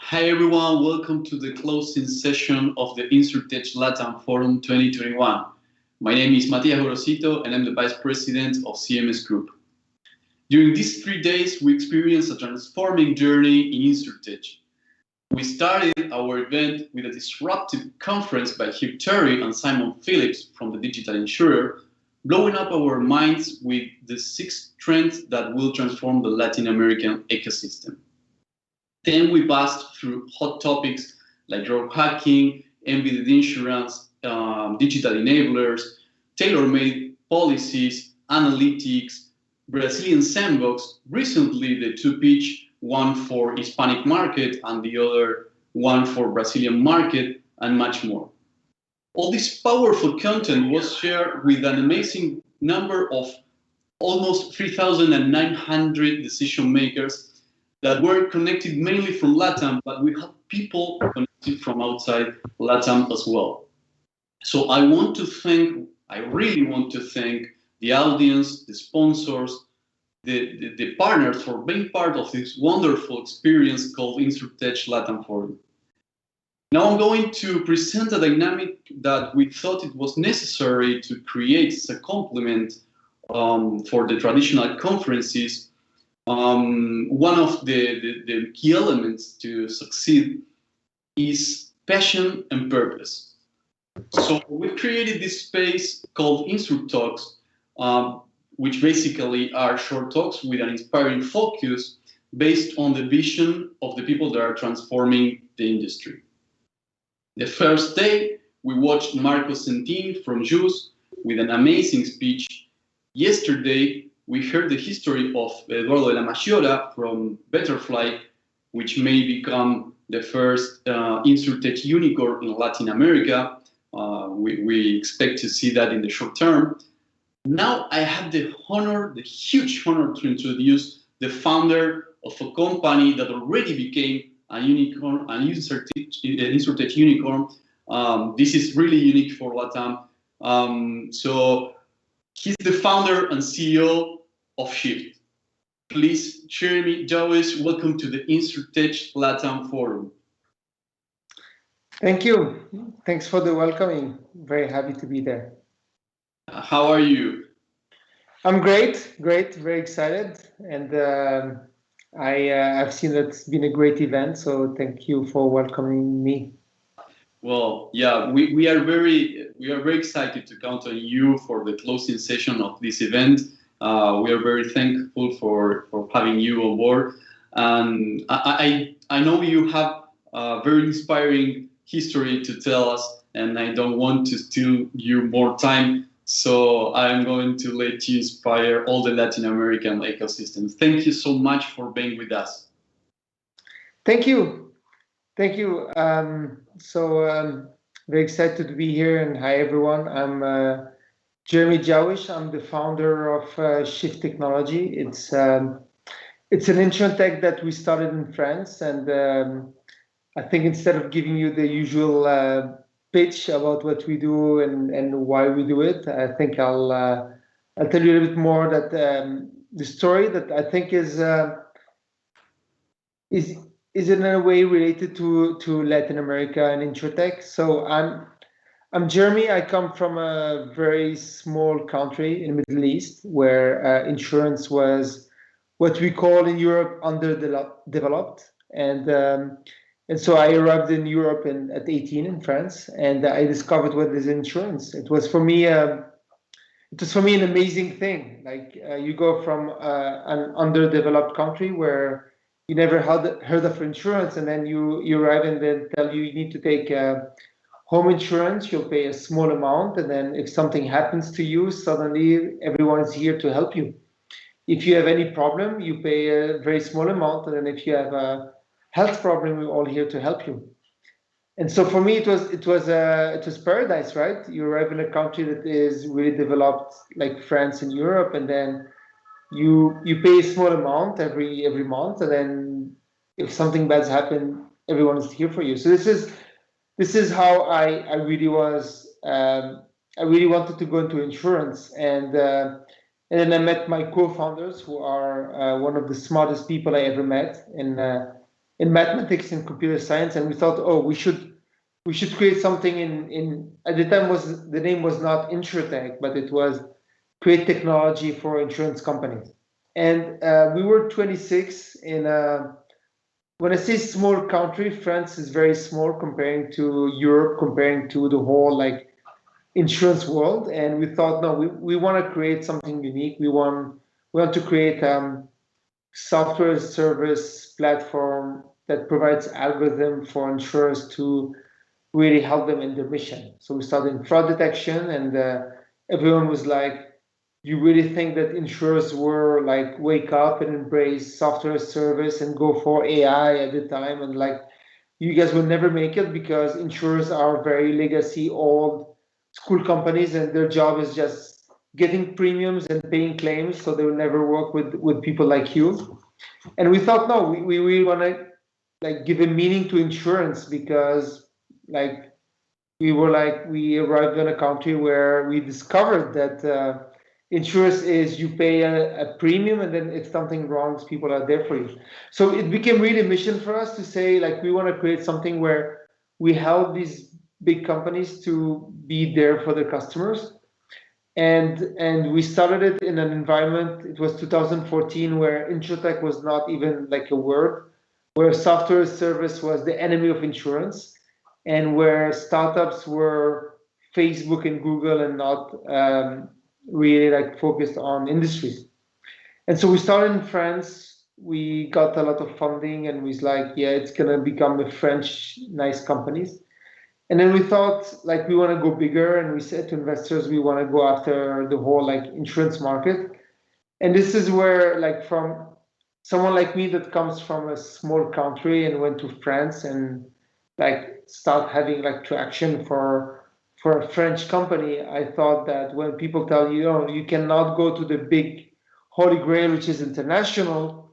Hi everyone, welcome to the closing session of the Insurtech Latam Forum 2021. My name is Matías Gorosito and I'm the Vice President of CMS Group. During these 3 days, we experienced a transforming journey in Insurtech. We started our event with a disruptive conference by Hugh Terry and Simon Phillips from the Digital Insurer, blowing up our minds with the 6 trends that will transform the Latin American ecosystem. Then we passed through hot topics like growth hacking, embedded insurance, digital enablers, tailor-made policies, analytics, Brazilian sandbox, recently the 2 pitch, one for Hispanic market and the other one for Brazilian market, and much more. All this powerful content was shared with an amazing number of almost 3,900 decision makers that were connected mainly from LATAM, but we had people connected from outside LATAM as well. So I really want to thank the audience, the sponsors, the partners for being part of this wonderful experience called Insurtech LATAM Forum. Now I'm going to present a dynamic that we thought it was necessary to create as a complement for the traditional conferences. One of the key elements to succeed is passion and purpose. So we created this space called Insur Talks, which basically are short talks with an inspiring focus based on the vision of the people that are transforming the industry. The first day, we watched Marco Centin from JUS with an amazing speech. Yesterday, we heard the history of Eduardo de la Mayor from Betterfly, which may become the first Insurtech Unicorn in Latin America. We expect to see that in the short term. Now I have the huge honor to introduce the founder of a company that already became a unicorn, an Insurtech Unicorn. This is really unique for LATAM. So he's the founder and CEO of Shift. Please, Jeremy Jawish, welcome to the Insurtech LATAM Forum. Thank you. Thanks for the welcoming. Very happy to be there. How are you? I'm great, very excited. And I've seen that it's been a great event, so thank you for welcoming me. Well, yeah, we are very excited to count on you for the closing session of this event. We are very thankful for having you on board. And I know you have a very inspiring history to tell us, and I don't want to steal you more time. So I'm going to let you inspire all the Latin American ecosystems. Thank you so much for being with us. Thank you. Very excited to be here, and hi everyone. I'm Jeremy Jawish. I'm the founder of Shift Technology. It's an insurtech that we started in France, and I think instead of giving you the usual pitch about what we do and why we do it, I think I'll tell you a little bit more that the story that I think is in a way related to Latin America and Insurtech. So I'm Jeremy. I come from a very small country in the Middle East where insurance was what we call in Europe underdeveloped. And And so I arrived in Europe at 18 in France, and I discovered what is insurance. It was for me an amazing thing. Like you go from an underdeveloped country where you never heard of insurance, and then you arrive and they tell you need to take home insurance. You'll pay a small amount, and then if something happens to you, suddenly everyone is here to help you. If you have any problem, you pay a very small amount, and then if you have a health problem, we're all here to help you. And so for me, it was paradise, right? You arrive in a country that is really developed, like France and Europe, and then you pay a small amount every month, and then if something bad's happened, everyone is here for you. So this is how I really was. I really wanted to go into insurance, and then I met my co-founders, who are one of the smartest people I ever met in mathematics and computer science, and we thought, oh, we should create something in at the time the name was not Insurtech, but it was create technology for insurance companies. And we were 26 in when I say small country, France is very small comparing to Europe, comparing to the whole like insurance world. And we thought, no, we want to create something unique. We want to create software as a service platform that provides algorithm for insurers to really help them in their mission. So we started in fraud detection, and everyone was like, you really think that insurers were like wake up and embrace software as a service and go for AI at the time, and like you guys will never make it because insurers are very legacy old school companies, and their job is just getting premiums and paying claims, so they will never work with people like you. And we thought, no, we really want to like give a meaning to insurance, because like we arrived in a country where we discovered that insurance is you pay a premium, and then if something wrong, people are there for you. So it became really a mission for us to say, like, we want to create something where we help these big companies to be there for their customers. And we started it in an environment, it was 2014, where Insurtech was not even like a word, where software as a service was the enemy of insurance, and where startups were Facebook and Google and not really like focused on industries. And so we started in France. We got a lot of funding, and we was like, yeah, it's gonna become a French nice companies. And then we thought, like, we want to go bigger, and we said to investors, we want to go after the whole like insurance market. And this is where, like, from someone like me that comes from a small country and went to France and like start having like traction for a French company, I thought that when people tell you, oh, you cannot go to the big holy grail, which is international,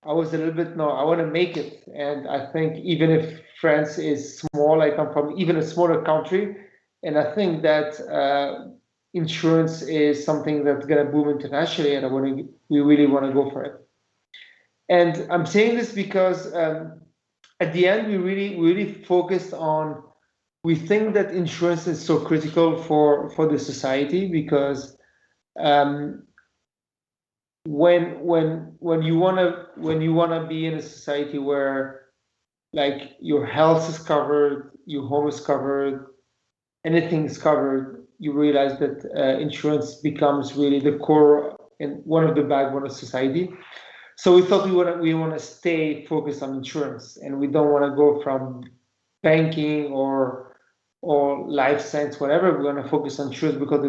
I was a little bit, no, I want to make it. And I think even if France is small, I come from even a smaller country, and I think that insurance is something that's going to boom internationally, and we really want to go for it. And I'm saying this because at the end, we really focused on, we think that insurance is so critical for the society, because when you wanna be in a society where like your health is covered, your home is covered, anything is covered, you realize that insurance becomes really the core and one of the backbone of society. So we thought we want to stay focused on insurance, and we don't want to go from banking or life science, whatever. We want to focus on insurance because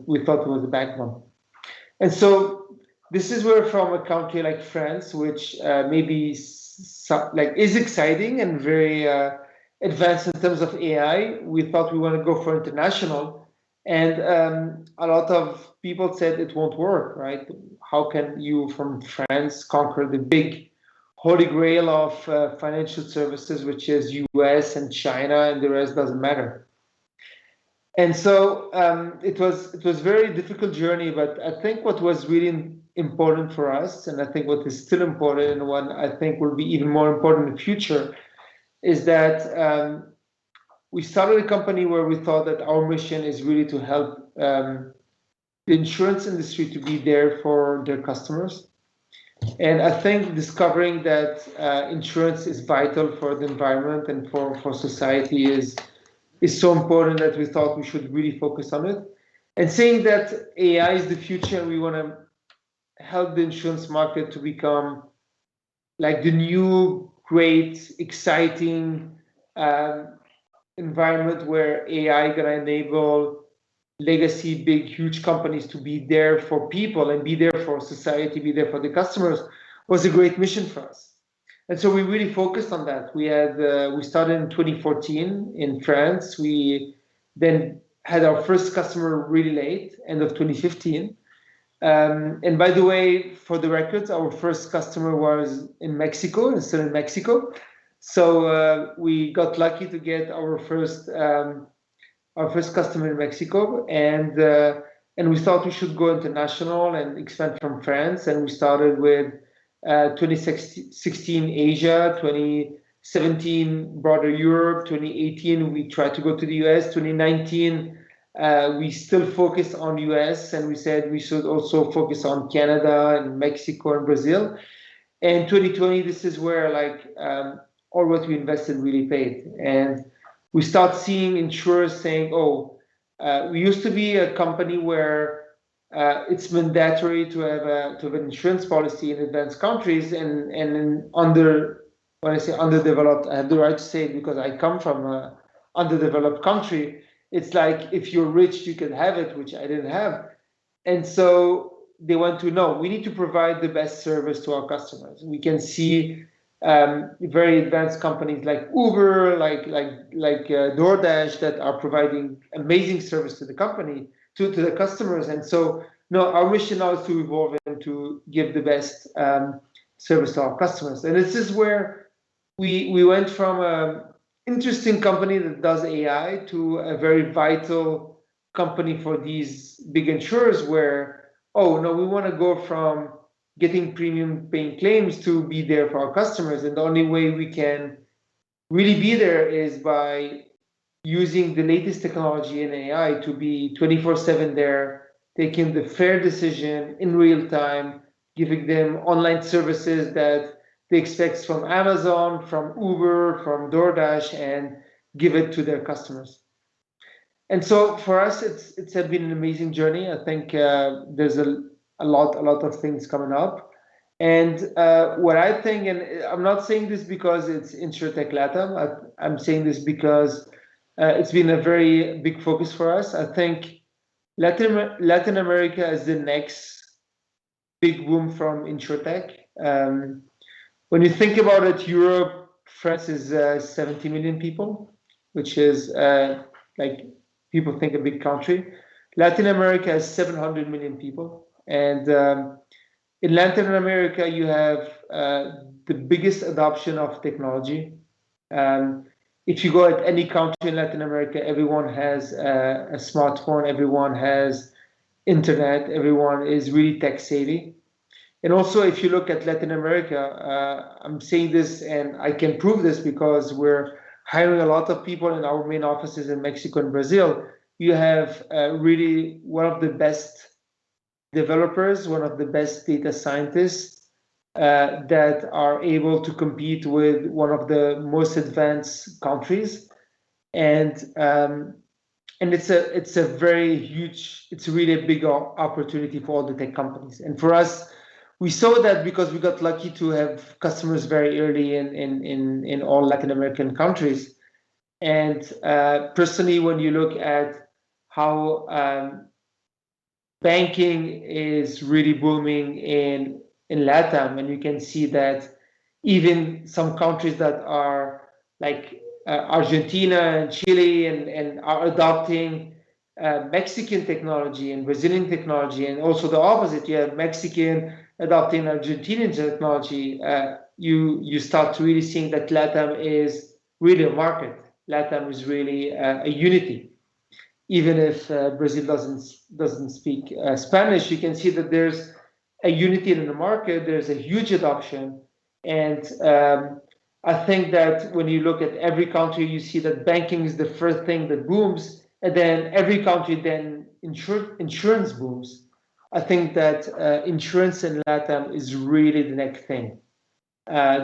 we thought it was the backbone. And so this is where, from a country like France, which maybe is exciting and very advanced in terms of AI, we thought we want to go for international. And a lot of people said it won't work, right? How can you from France conquer the big holy grail of financial services, which is US and China, and the rest doesn't matter? And so it was a very difficult journey, but I think what was really important for us, and I think what is still important, and what I think will be even more important in the future, is that we started a company where we thought that our mission is really to help the insurance industry to be there for their customers. And I think discovering that insurance is vital for the environment and for society is so important that we thought we should really focus on it. And saying that AI is the future and we want to help the insurance market to become like the new, great, exciting environment where AI gonna enable legacy, big, huge companies to be there for people and be there for society, be there for the customers, was a great mission for us. And so we really focused on that. We started in 2014 in France. We then had our first customer really late, end of 2015. And by the way, for the records, our first customer was in Mexico, still in Mexico. So we got lucky to get our first customer in Mexico, and we thought we should go international and expand from France. And we started with 2016 Asia, 2017 broader Europe, 2018 we tried to go to the US, 2019 we still focus on US, and we said we should also focus on Canada and Mexico and Brazil. And 2020, this is where all what we invested really paid. And we start seeing insurers saying, oh, we used to be a company where it's mandatory to have an insurance policy in advanced countries, and when I say underdeveloped, I have the right to say it because I come from an underdeveloped country. It's like if you're rich, you can have it, which I didn't have. And so they want to know, we need to provide the best service to our customers. We can see very advanced companies like Uber, like DoorDash that are providing amazing service to the company, to the customers. And so, no, our mission now is to evolve and to give the best service to our customers. And this is where we went from an interesting company that does AI to a very vital company for these big insurers where, oh, no, we want to go from getting premium paying claims to be there for our customers. And the only way we can really be there is by using the latest technology in AI to be 24/7 there, taking the fair decision in real time, giving them online services that they expect from Amazon, from Uber, from DoorDash, and give it to their customers. And so for us, it's been an amazing journey. I think there's a lot of things coming up. And what I think, and I'm not saying this because it's Insurtech LATAM, I'm saying this because it's been a very big focus for us. I think Latin America is the next big boom from Insurtech. When you think about it, Europe, France is 70 million people, which is like people think a big country. Latin America is 700 million people. And in Latin America, you have the biggest adoption of technology. If you go at any country in Latin America, everyone has a smartphone, everyone has internet, everyone is really tech savvy. And also, if you look at Latin America, I'm saying this and I can prove this because we're hiring a lot of people in our main offices in Mexico and Brazil. You have really one of the best developers, one of the best data scientists that are able to compete with one of the most advanced countries. And it's a very huge, it's really a big opportunity for all the tech companies. And for us, we saw that because we got lucky to have customers very early in all Latin American countries. And personally, when you look at how banking is really booming in LATAM, and you can see that even some countries that are like Argentina and Chile and are adopting Mexican technology and Brazilian technology, and also the opposite, you have Mexican adopting Argentinian technology, you start to really seeing that LATAM is really a market. LATAM is really a unity. Even if Brazil doesn't speak Spanish, you can see that there's a unity in the market, there's a huge adoption. And I think that when you look at every country, you see that banking is the first thing that booms, and then every country then insurance booms. I think that insurance in LATAM is really the next thing.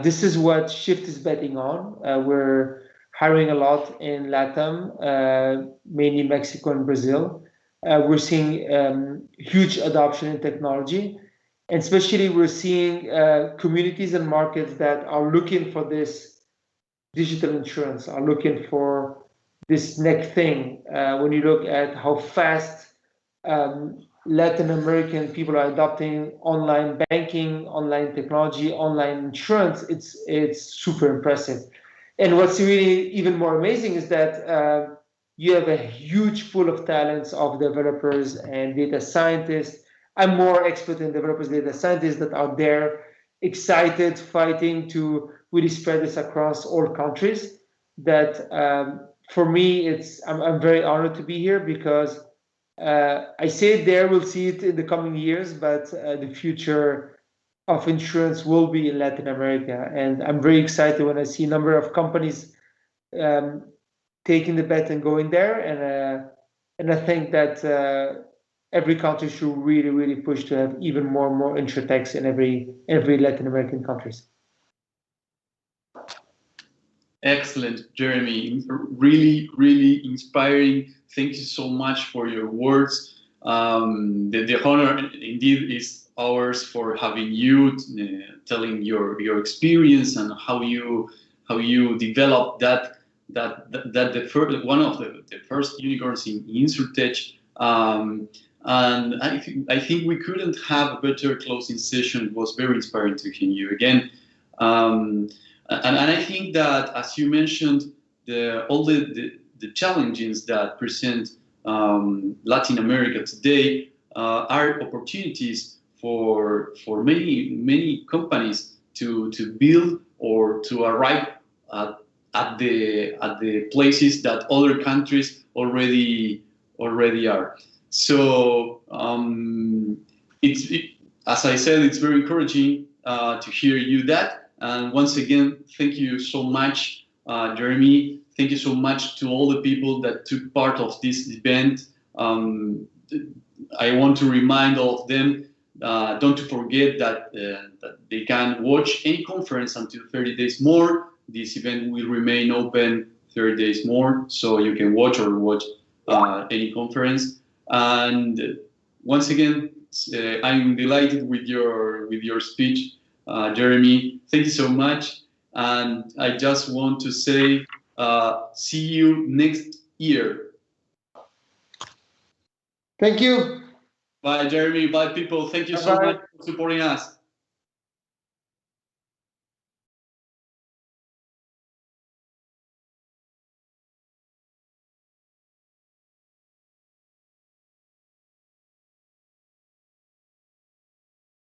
This is what Shift is betting on. We're hiring a lot in LATAM, mainly Mexico and Brazil. We're seeing huge adoption in technology, and especially we're seeing communities and markets that are looking for this digital insurance, are looking for this next thing. When you look at how fast Latin American people are adopting online banking, online technology, online insurance, it's super impressive. And what's really even more amazing is that you have a huge pool of talents of developers and data scientists. I'm more expert in developers, data scientists that are there, excited, fighting to really spread this across all countries. That for me, I'm very honored to be here because I say it there, we'll see it in the coming years, but the future of insurance will be in Latin America. And I'm very excited when I see a number of companies taking the bet and going there. And I think that every country should really, really push to have even more and more insurtechs in every Latin American countries. Excellent, Jeremy. Really, really inspiring. Thank you so much for your words. The honor indeed is ours for having you telling your experience and how you developed one of the first unicorns in Insurtech. And I think we couldn't have a better closing session. It was very inspiring to hear you again. And I think that, as you mentioned, all the challenges that present Latin America today are opportunities for many companies to build or to arrive at the places that other countries already are. So as I said, it's very encouraging to hear you that. And once again, thank you so much, Jeremy. Thank you so much to all the people that took part of this event. I want to remind all of them, don't to forget that they can watch any conference until 30 days more. This event will remain open 30 days more, so you can watch any conference. And once again, I'm delighted with your speech. Jeremy, thank you so much. And I just want to say, see you next year. Thank you. Bye, Jeremy. Bye, people. Thank you so much for supporting us.